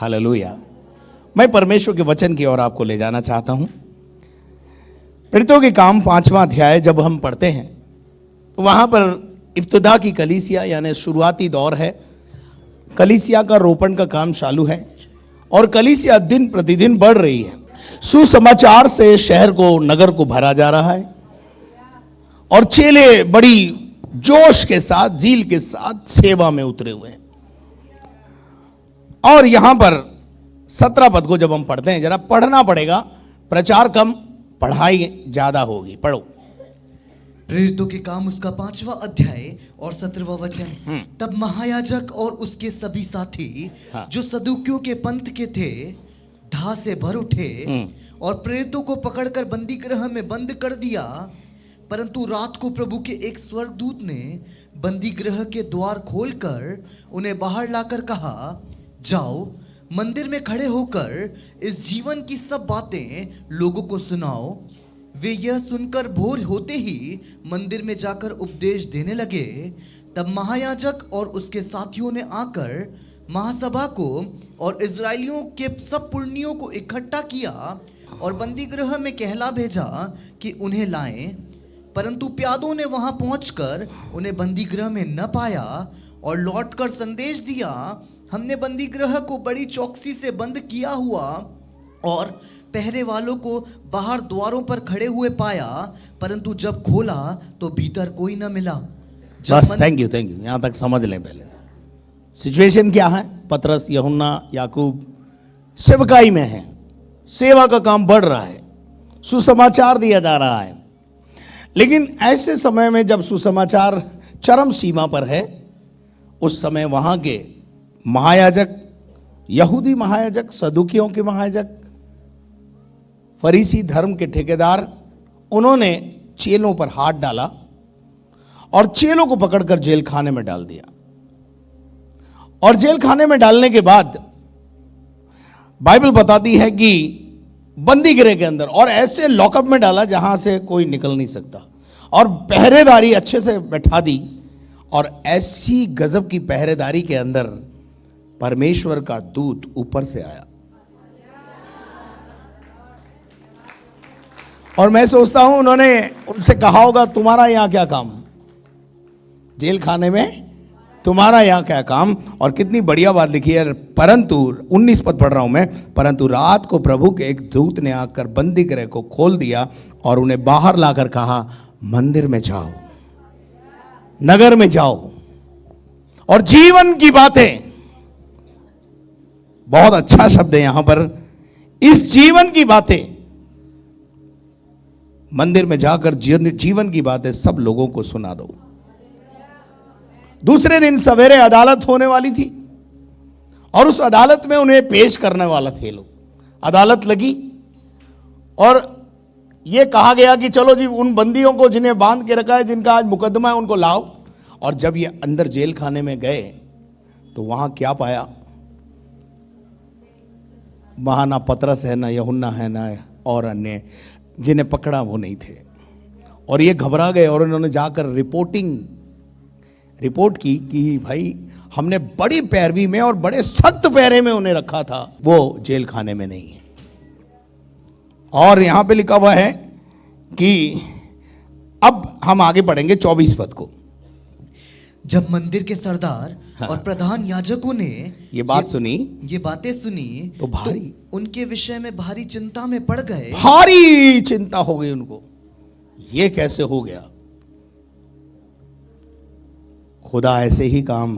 Hallelujah. मैं परमेश्वर के वचन की ओर आपको ले जाना चाहता हूं। प्रेरितों के काम 5वां अध्याय जब हम पढ़ते हैं तो वहां पर इब्तिदा की कलीसिया यानी शुरुआती दौर है। कलीसिया का रोपण का काम चालू है और कलीसिया दिन प्रतिदिन बढ़ रही है। सुसमाचार से शहर को, नगर को भरा जा रहा है और चेले बड़ी जोश के साथ, जील के साथ सेवा में उतरे हुए हैं। और यहां पर 17 पद को जब हम पढ़ते हैं, जरा पढ़ना पड़ेगा, प्रचार कम पढ़ाई ज्यादा होगी। पढ़ो। प्रेरितों के काम उसका 5वां अध्याय और 17वां वचन। तब महायाजक और उसके सभी साथी जो सदूकियों के पंथ के थे धा से भर उठे और प्रेरितों को पकड़कर बंदी गृह में बंद कर दिया। परंतु रात को प्रभु के एक स्वर्गदूत ने बंदी गृह के द्वार खोलकर उन्हें बाहर लाकर कहा, जाओ मंदिर में खड़े होकर इस जीवन की सब बातें लोगों को सुनाओ। वे यह सुनकर भोर होते ही मंदिर में जाकर उपदेश देने लगे। तब महायाजक और उसके साथियों ने आकर महासभा को और इजराइलियों के सब पुरनियों को इकट्ठा किया और बंदी गृह में कहला भेजा कि उन्हें लाएं। परंतु प्यादों ने वहां पहुंचकर उन्हें बंदी गृह में न पाया और लौटकर संदेश दिया, हमने बंदी गृह को बड़ी चौकसी से बंद किया हुआ और पहरे वालों को बाहर द्वारों पर खड़े हुए पाया, परंतु जब खोला तो भीतर कोई न मिला। बस थैंक यू। यहां तक समझ लें। पहले सिचुएशन क्या है? पतरस, यूहन्ना, याकूब सेवकाई में है, सेवा का काम बढ़ रहा है, सुसमाचार दिया जा रहा है। लेकिन ऐसे समय में जब सुसमाचार चरम सीमा पर है, उस समय वहां के महायाजक, यहूदी महायाजक, सदूकियों के महायाजक, फरीसी धर्म के ठेकेदार, उन्होंने चेलों पर हाथ डाला और चेलों को पकड़कर जेल खाने में डाल दिया। और जेल खाने में डालने के बाद बाइबल बताती है कि बंदी गृह के अंदर और ऐसे लॉकअप में डाला जहां से कोई निकल नहीं सकता, और पहरेदारी अच्छे से बैठा दी। और ऐसी गजब की पहरेदारी के अंदर परमेश्वर का दूत ऊपर से आया। और मैं सोचता हूं उन्होंने उनसे कहा होगा, तुम्हारा यहां क्या काम, जेल खाने में तुम्हारा यहां क्या काम। और कितनी बढ़िया बात लिखी है। परंतु 19 पद पढ़ रहा हूं मैं। परंतु रात को प्रभु के एक दूत ने आकर बंदी गृह को खोल दिया और उन्हें बाहर लाकर कहा, मंदिर में जाओ, नगर में जाओ और जीवन की बातें, बहुत अच्छा शब्द है यहां पर, इस जीवन की बातें, मंदिर में जाकर जीवन की बातें सब लोगों को सुना दो। दूसरे दिन सवेरे अदालत होने वाली थी और उस अदालत में उन्हें पेश करने वाला थे लोग। अदालत लगी और यह कहा गया कि चलो जी, उन बंदियों को जिन्हें बांध के रखा है, जिनका आज मुकदमा है, उनको लाओ। और जब ये अंदर जेल खाने में गए तो वहां क्या पाया? वहां ना पतरस है, ना यूहन्ना है, ना और अन्य जिन्हें पकड़ा वो नहीं थे। और ये घबरा गए और उन्होंने जाकर रिपोर्ट की कि भाई हमने बड़ी पैरवी में और बड़े सख्त पैरे में उन्हें रखा था, वो जेल खाने में नहीं है। और यहां पे लिखा हुआ है कि अब हम आगे पढ़ेंगे 24 पद को। जब मंदिर के सरदार और प्रधान याजकों ने ये बातें सुनी तो भारी, उनके विषय में भारी चिंता में पड़ गए। भारी चिंता हो गई उनको, ये कैसे हो गया? खुदा ऐसे ही काम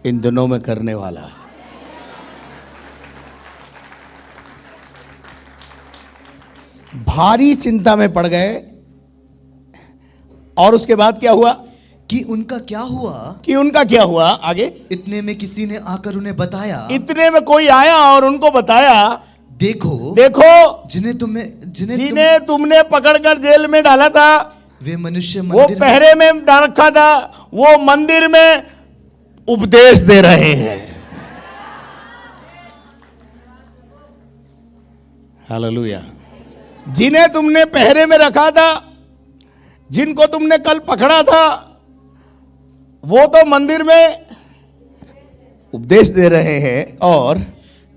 इन दिनों में करने वाला है। भारी चिंता में पड़ गए। और उसके बाद क्या हुआ? कि उनका क्या हुआ आगे? इतने में किसी ने आकर उन्हें बताया, इतने में कोई आया और उनको बताया, देखो जिन्हें तुमने पकड़कर जेल में डाला था, वे मनुष्य वो पहरे में डाल रखा था, वो मंदिर में उपदेश दे रहे हैं। हालेलुया। जिन्हें तुमने पहरे में रखा था, जिनको तुमने कल पकड़ा था, वो तो मंदिर में उपदेश दे रहे हैं। और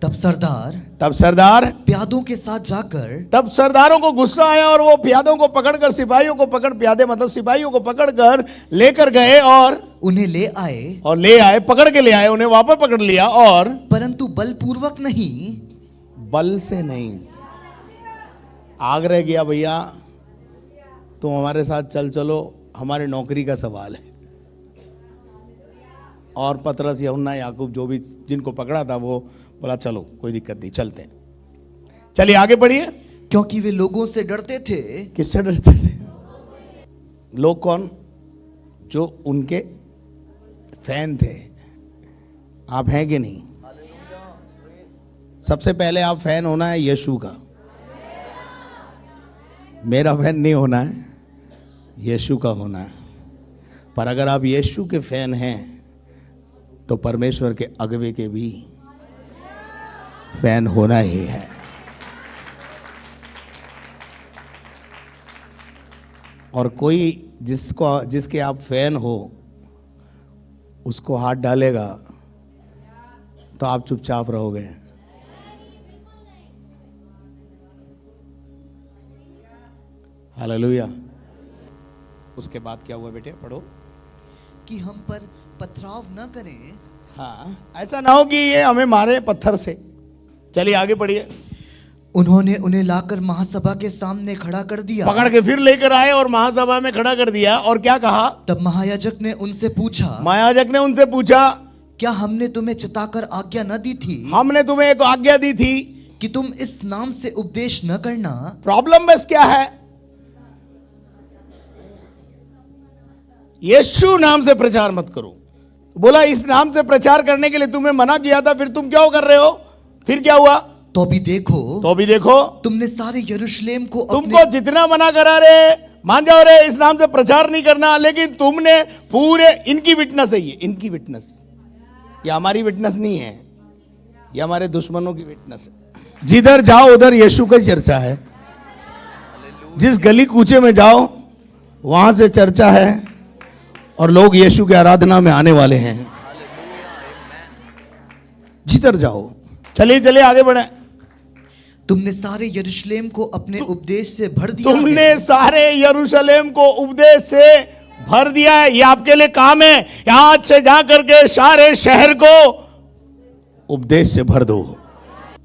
तब सरदार प्यादों के साथ जाकर तब सरदारों को गुस्सा आया और वो प्यादों को पकड़कर सिपाहियों को प्यादे मतलब सिपाहियों को पकड़कर लेकर गए और उन्हें ले आए, पकड़ के ले आए, उन्हें वापस पकड़ लिया। और परंतु बलपूर्वक नहीं, बल से नहीं, आग्रह किया, भैया तुम हमारे साथ चलो, हमारी नौकरी का सवाल है। और पतरस, यूहन्ना, याकूब जो भी जिनको पकड़ा था वो बोला चलो कोई दिक्कत नहीं, चलते हैं। चलिए आगे बढ़िए। क्योंकि वे लोगों से डरते थे। किससे डरते थे? लोग कौन? जो उनके फैन थे। आप हैं कि नहीं? सबसे पहले आप फैन होना है यीशु का। मेरा फैन नहीं होना है, यीशु का होना है। पर अगर आप यीशु के फैन हैं तो परमेश्वर के अगवे के भी फैन होना ही है। और कोई जिसके आप फैन हो उसको हाथ डालेगा तो आप चुपचाप रहोगे। हालेलुया। उसके बाद क्या हुआ बेटे? पढ़ो। कि हम पर पथराव न करें। हाँ, ऐसा ना हो कि ये हमें मारे पत्थर से। चलिए आगे पढ़िए। उन्होंने उन्हें लाकर महासभा के सामने खड़ा कर दिया। पकड़ के फिर लेकर आए और महासभा में खड़ा कर दिया। और क्या कहा? तब महायाजक ने उनसे पूछा, क्या हमने तुम्हें चिताकर आज्ञा न दी थी? हमने तुम्हें एक आज्ञा दी थी कि तुम इस नाम से उपदेश न करना। प्रॉब्लम बस क्या है? यीशु नाम से प्रचार मत करो। बोला इस नाम से प्रचार करने के लिए तुम्हें मना किया था, फिर तुम क्यों कर रहे हो? फिर क्या हुआ? तो भी देखो तुमने सारे यरूशलेम को तुमको जितना मना करा रे, मान जाओ रे, इस नाम से प्रचार नहीं करना, लेकिन तुमने पूरे, इनकी विटनेस है ये, इनकी विटनेस, ये हमारी विटनेस नहीं है, ये हमारे दुश्मनों की विटनेस है। जिधर जाओ उधर यीशु का चर्चा है। जिस गली कूचे में जाओ वहां से चर्चा है और लोग यीशु की आराधना में आने वाले हैं। जिधर जाओ। चलिए आगे बढ़े। तुमने सारे यरूशलेम को अपने उपदेश से भर दिया। तुमने सारे यरूशलेम को उपदेश से भर दिया है। ये आपके लिए काम है। यहां से जाकर के सारे शहर को उपदेश से भर दो।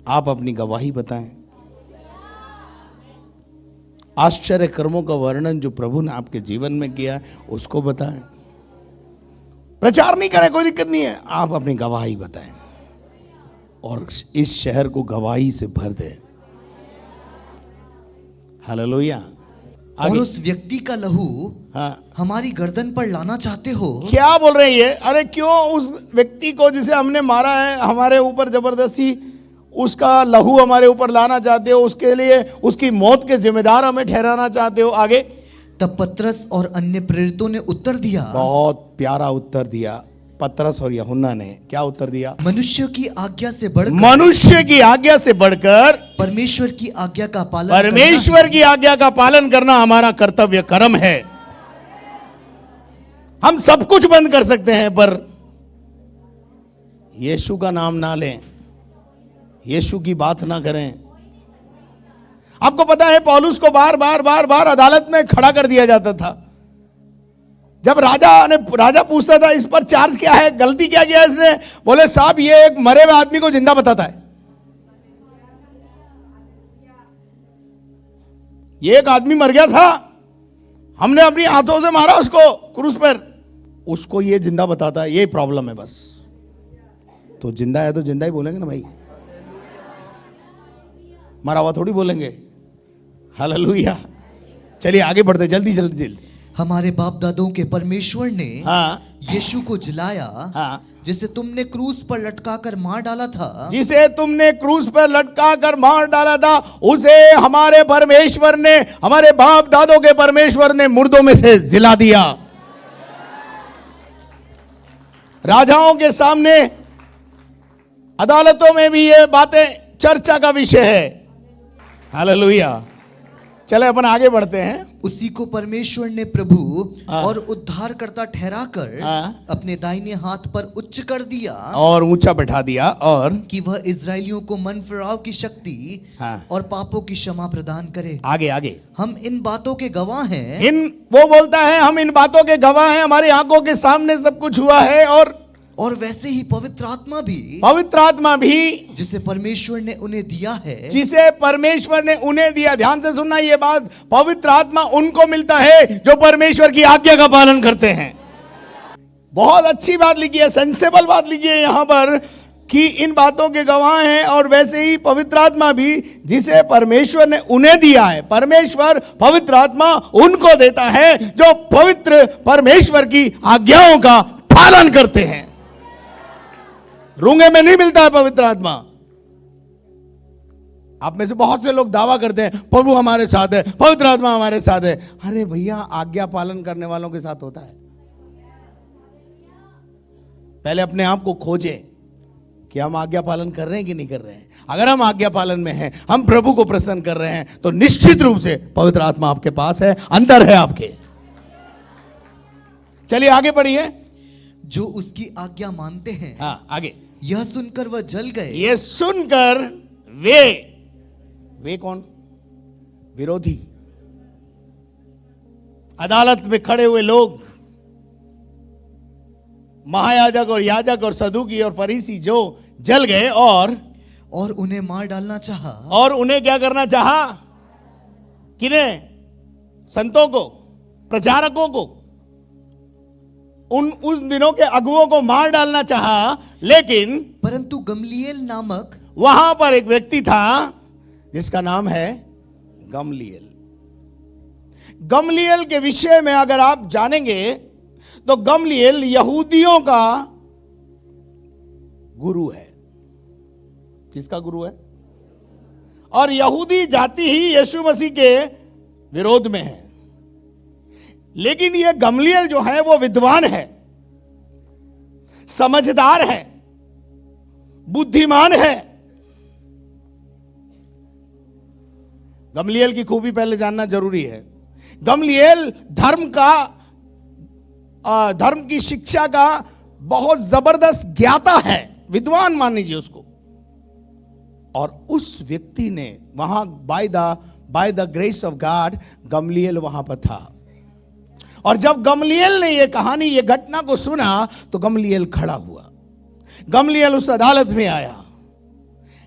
आप अपनी गवाही बताएं। आश्चर्य कर्मों का वर्णन जो प्रभु ने आपके जीवन में किया उसको बताएं। प्रचार नहीं करें, कोई दिक्कत नहीं है, आप अपनी गवाही बताएं और इस शहर को गवाही से भर दें। हालेलुया। और उस व्यक्ति का लहू हमारी गर्दन पर लाना चाहते हो। क्या बोल रहे हैं ये? अरे क्यों उस व्यक्ति को जिसे हमने मारा है हमारे ऊपर जबरदस्ती उसका लहू हमारे ऊपर लाना चाहते हो? उसके लिए उसकी मौत के जिम्मेदार हमें ठहराना चाहते हो? आगे। तब पतरस और अन्य प्रेरितों ने उत्तर दिया। बहुत प्यारा उत्तर दिया पतरस और यूहन्ना ने। क्या उत्तर दिया? मनुष्य की आज्ञा से बढ़कर परमेश्वर की आज्ञा का पालन करना हमारा कर्तव्य कर्म है। हम सब कुछ बंद कर सकते हैं पर यीशु का नाम ना लें, यीशु की बात ना करें। आपको पता है पौलुस को बार अदालत में खड़ा कर दिया जाता था। जब राजा पूछता था इस पर चार्ज क्या है, गलती क्या किया इसने? बोले साहब ये एक मरे हुए आदमी को जिंदा बताता है। ये एक आदमी मर गया था, हमने अपनी हाथों से मारा उसको क्रूस पर, उसको ये जिंदा बताता है। ये प्रॉब्लम है बस। तो जिंदा है तो जिंदा ही बोलेंगे ना भाई, मरा हुआ थोड़ी बोलेंगे। हालेलुया। चलिए आगे बढ़ते जल्दी। हमारे बाप दादों के परमेश्वर ने यीशु को जिलाया, जिसे तुमने क्रूस पर लटका कर मार डाला था, उसे हमारे परमेश्वर ने, हमारे बाप दादों के परमेश्वर ने मुर्दों में से जिला दिया। राजाओं के सामने, अदालतों में भी ये बातें चर्चा का विषय है। हालेलुया। चले अपन आगे बढ़ते हैं। उसी को परमेश्वर ने प्रभु हाँ। और उद्धारकर्ता ठहराकर हाँ। अपने दाहिने हाथ पर उच्च कर दिया, और ऊंचा बैठा दिया, और कि वह इजरायलियों को मन फिराव की शक्ति हाँ। और पापों की क्षमा प्रदान करे। आगे आगे हम इन बातों के गवाह हैं। वो बोलता है हम इन बातों के गवाह हैं, हमारी आंखों के सामने सब कुछ हुआ है। और वैसे ही पवित्र आत्मा भी जिसे परमेश्वर ने उन्हें दिया है, जिसे परमेश्वर ने उन्हें दिया। ध्यान से सुनना ये बात, पवित्र आत्मा उनको मिलता है जो परमेश्वर की आज्ञा का पालन करते हैं। बहुत अच्छी बात लिखी है, सेंसेबल बात लिखी है यहां पर कि इन बातों के गवाह हैं, और वैसे ही पवित्र आत्मा भी जिसे परमेश्वर ने उन्हें दिया है। परमेश्वर पवित्र आत्मा उनको देता है जो पवित्र परमेश्वर की आज्ञाओं का पालन करते हैं। रूंगे में नहीं मिलता है पवित्र आत्मा। आप में से बहुत से लोग दावा करते हैं प्रभु हमारे साथ है, पवित्र आत्मा हमारे साथ है। अरे भैया, आज्ञा पालन करने वालों के साथ होता है। पहले अपने आप को खोजें कि हम आज्ञा पालन कर रहे हैं कि नहीं कर रहे हैं। अगर हम आज्ञा पालन में हैं, हम प्रभु को प्रसन्न कर रहे हैं, तो निश्चित रूप से पवित्र आत्मा आपके पास है, अंदर है आपके। चलिए आगे बढ़िए। जो उसकी आज्ञा मानते हैं, हाँ आगे। यह सुनकर वह जल गए। ये सुनकर वे कौन? विरोधी, अदालत में खड़े हुए लोग, महायाजक और याजक और सदूकी और फरीसी, जो जल गए और उन्हें मार डालना चाहा। और उन्हें क्या करना चाहा? किन्हें? संतों को, प्रचारकों को, उस दिनों के अगुओं को मार डालना चाहा। लेकिन परंतु गमलीएल नामक वहां पर एक व्यक्ति था जिसका नाम है गमलीएल। गमलीएल के विषय में अगर आप जानेंगे तो गमलीएल यहूदियों का गुरु है। किसका गुरु है? और यहूदी जाति ही यीशु मसीह के विरोध में है। लेकिन यह गमलीएल जो है वो विद्वान है, समझदार है, बुद्धिमान है। गमलीएल की खूबी पहले जानना जरूरी है। गमलीएल धर्म की शिक्षा का बहुत जबरदस्त ज्ञाता है, विद्वान मान लीजिए उसको। और उस व्यक्ति ने वहां by the grace of God Gamaliel वहां पर था। और जब गमलीएल ने ये कहानी, ये घटना को सुना तो गमलीएल खड़ा हुआ। गमलीएल उस अदालत में आया।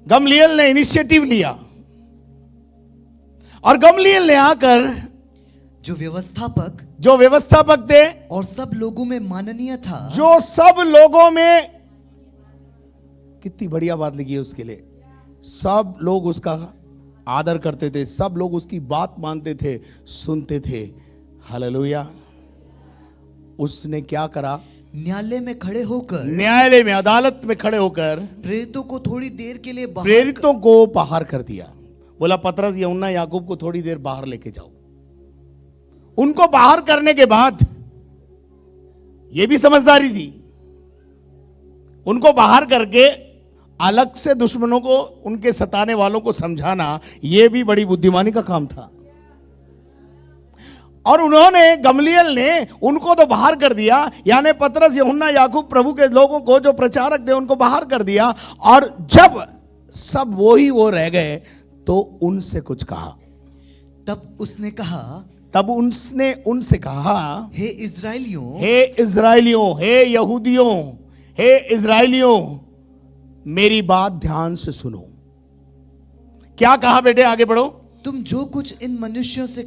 गमलीएल ने इनिशिएटिव लिया और गमलीएल ने आकर जो व्यवस्थापक थे और सब लोगों में माननीय था, जो सब लोगों में, कितनी बढ़िया बात लिखी है उसके लिए, सब लोग उसका आदर करते थे, सब लोग उसकी बात मानते थे, सुनते थे। हालेलुया। उसने क्या करा? न्यायालय में, अदालत में खड़े होकर प्रेरितों को थोड़ी देर के लिए बाहर कर दिया। बोला पतरस, यूहन्ना, याकूब को थोड़ी देर बाहर लेके जाओ। उनको बाहर करने के बाद, यह भी समझदारी थी, उनको बाहर करके अलग से दुश्मनों को, उनके सताने वालों को समझाना, यह भी बड़ी बुद्धिमानी का काम था। और उन्होंने, गमलीएल ने उनको तो बाहर कर दिया, यानी पतरस, यूहन्ना, याकूब, प्रभु के लोगों को, जो प्रचारक थे, उनको बाहर कर दिया। और जब सब वो रह गए तो उनसे कुछ कहा। तब उसने उनसे कहा, हे इस्राएलियों, हे यहूदियों, हे इस्राएलियों, मेरी बात ध्यान से सुनो। क्या कहा बेटे? आगे बढ़ो। तुम जो कुछ इन मनुष्यों से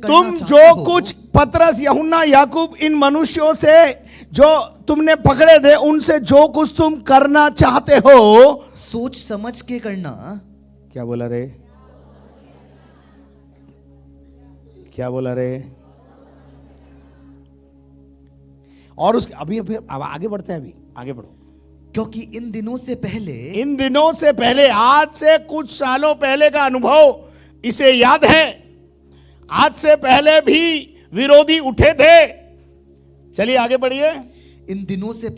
पतरस, यूहन्ना, याकूब, इन मनुष्यों से जो तुमने पकड़े थे, उनसे जो कुछ तुम करना चाहते हो, सोच समझ के करना। क्या बोला रे? और उसके अभी आगे बढ़ते हैं, अभी आगे बढ़ो। क्योंकि इन दिनों से पहले, आज से कुछ सालों पहले का अनुभव इसे याद है। आज से पहले भी विरोधी उठे थे। चलिए आगे बढ़िए। इन दिनों से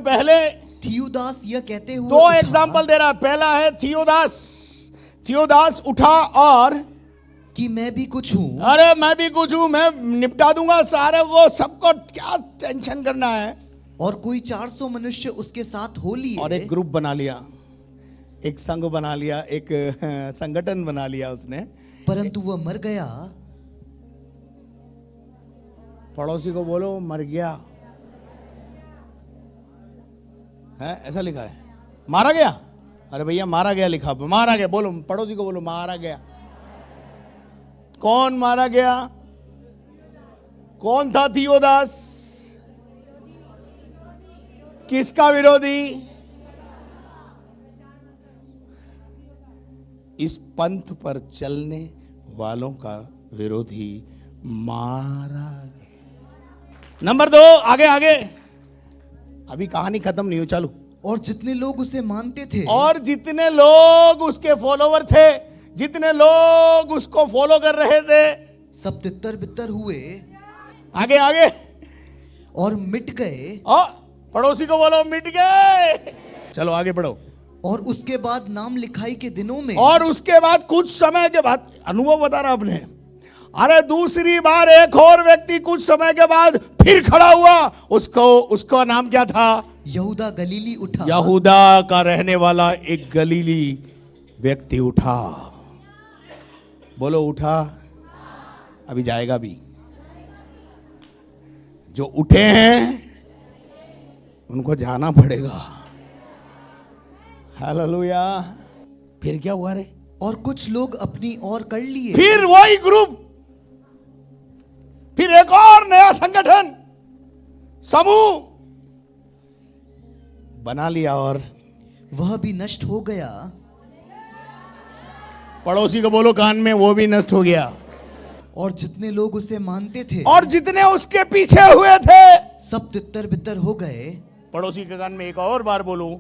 पहले थियोदास यह कहते हुए एग्जाम्पल दे रहा है। पहला है थियोदास उठा और कि मैं भी कुछ हूँ। अरे मैं भी कुछ हूं, मैं निपटा दूंगा सारे को, सबको क्या टेंशन करना है। और कोई 400 मनुष्य उसके साथ हो लिए और एक ग्रुप बना लिया, एक संघ बना लिया, एक संगठन बना लिया उसने। परंतु वह मर गया। पड़ोसी को बोलो मर गया है, ऐसा लिखा है। मारा गया, अरे भैया मारा गया लिखा, मारा गया बोलो, पड़ोसी को बोलो मारा गया। कौन मारा गया? कौन था थियोदास? किसका विरोधी? इस पंथ पर चलने वालों का विरोधी मारा गया। नंबर 2, आगे आगे, अभी कहानी खत्म नहीं हो, चालू। और जितने लोग उसे मानते थे, और जितने लोग उसके फॉलोवर थे, जितने लोग उसको फॉलो कर रहे थे, सब तितर बितर हुए। आगे आगे, और मिट गए। और पड़ोसी को बोलो मिट गए। चलो आगे बढ़ो। और उसके बाद नाम लिखाई के दिनों में, और उसके बाद कुछ समय के बाद, अनुभव बता रहा आपने, अरे दूसरी बार एक और व्यक्ति कुछ समय के बाद फिर खड़ा हुआ। उसका नाम क्या था? यहूदा गलीली उठा। यहूदा का रहने वाला एक गलीली व्यक्ति उठा। बोलो उठा, अभी जाएगा भी। जो उठे हैं उनको जाना पड़ेगा। हालेलुया। फिर क्या हुआ रे? और कुछ लोग अपनी ओर कर लिए। फिर वही ग्रुप, फिर एक और नया संगठन, समूह बना लिया और वह भी नष्ट हो गया। पड़ोसी को बोलो कान में, वो भी नष्ट हो गया। और जितने लोग उसे मानते थे, और जितने उसके पीछे हुए थे, सब तितर बितर हो गए। पड़ोसी के कान में एक और बार बोलो,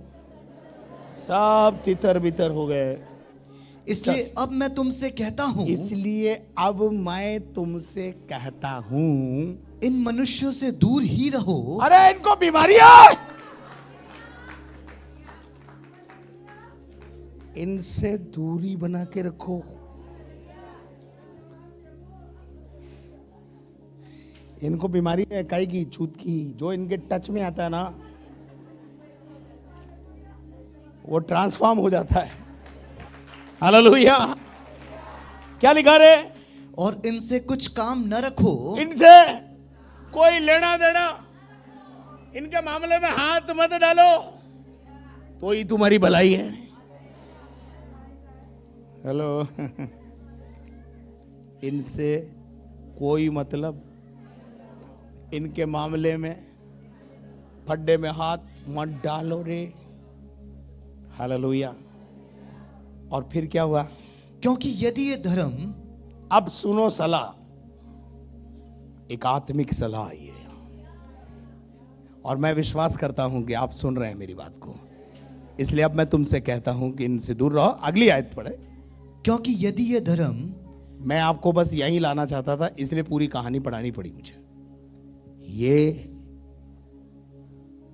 सब तितर बितर हो गए। इसलिए अब मैं तुमसे कहता हूं, इसलिए अब मैं तुमसे कहता हूं, इन मनुष्यों से दूर ही रहो। अरे इनको बीमारियां, इनसे दूरी बना के रखो। इनको बीमारी है काई की, छूत की, जो इनके टच में आता है ना वो ट्रांसफॉर्म हो जाता है। हालेलुया। क्या लिखा रे? और इनसे कुछ काम न रखो। इनसे कोई लेना देना, इनके मामले में हाथ मत डालो, तो ही तुम्हारी भलाई है। हेलो। इनसे कोई मतलब, इनके मामले में फड्डे में हाथ मत डालो रे। हालेलुया। और फिर क्या हुआ? क्योंकि यदि ये धर्म, अब सुनो सलाह, एक आत्मिक सलाह ये, और मैं विश्वास करता हूं कि आप सुन रहे हैं मेरी बात को, इसलिए अब मैं तुमसे कहता हूं कि इनसे दूर रहो। अगली आयत पढ़े। क्योंकि यदि ये धर्म, मैं आपको बस यही लाना चाहता था, इसलिए पूरी कहानी पढ़ानी पड़ी मुझे।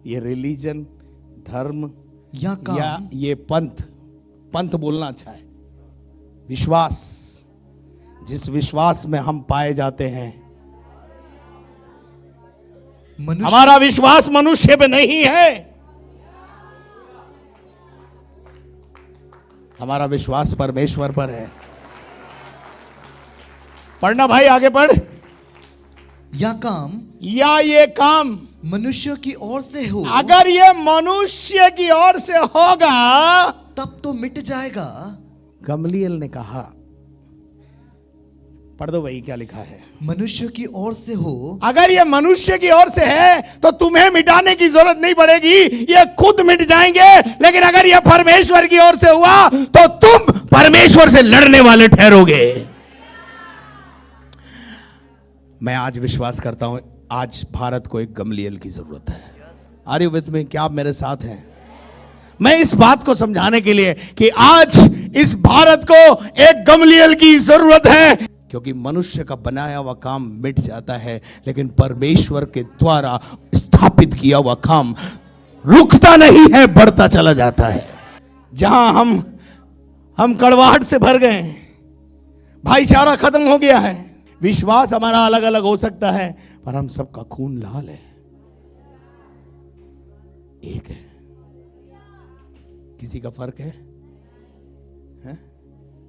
ये रिलीजन, धर्म या काम, या ये पंथ बोलना अच्छा है, विश्वास, जिस विश्वास में हम पाए जाते हैं, हमारा विश्वास मनुष्य पे नहीं है, हमारा विश्वास परमेश्वर पर है। पढ़ना भाई, आगे पढ़। या काम, या ये काम मनुष्य की ओर से हो, अगर ये मनुष्य की ओर से होगा तब तो मिट जाएगा। गमलीएल ने कहा, पढ़ दो भाई क्या लिखा है। मनुष्य की ओर से हो, अगर ये मनुष्य की ओर से है तो तुम्हें मिटाने की जरूरत नहीं पड़ेगी, ये खुद मिट जाएंगे। लेकिन अगर ये परमेश्वर की ओर से हुआ तो तुम परमेश्वर से लड़ने वाले ठहरोगे। मैं आज विश्वास करता हूं, आज भारत को एक गमलीएल की जरूरत है। Are you with me? क्या आप मेरे साथ हैं? मैं इस बात को समझाने के लिए कि आज इस भारत को एक गमलीएल की जरूरत है, क्योंकि मनुष्य का बनाया हुआ काम मिट जाता है, लेकिन परमेश्वर के द्वारा स्थापित किया हुआ काम रुकता नहीं है, बढ़ता चला जाता है। जहां हम कड़वाहट से भर गए, भाईचारा खत्म हो गया है। विश्वास हमारा अलग अलग हो सकता है, पर हम सबका खून लाल है, एक है। किसी का फर्क है?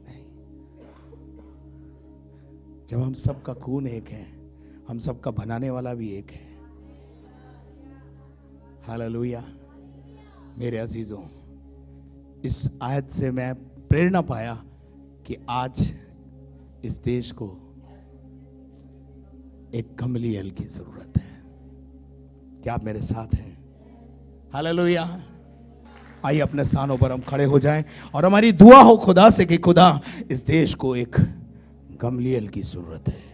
नहीं। जब हम सबका खून एक है, हम सबका बनाने वाला भी एक है। हालेलुया। मेरे अजीजों, इस आयत से मैं प्रेरणा पाया कि आज इस देश को एक गमलीएल की जरूरत है। क्या आप मेरे साथ हैं? हालेलुया। आइए अपने स्थानों पर हम खड़े हो जाएं और हमारी दुआ हो खुदा से कि खुदा, इस देश को एक गमलीएल की जरूरत है।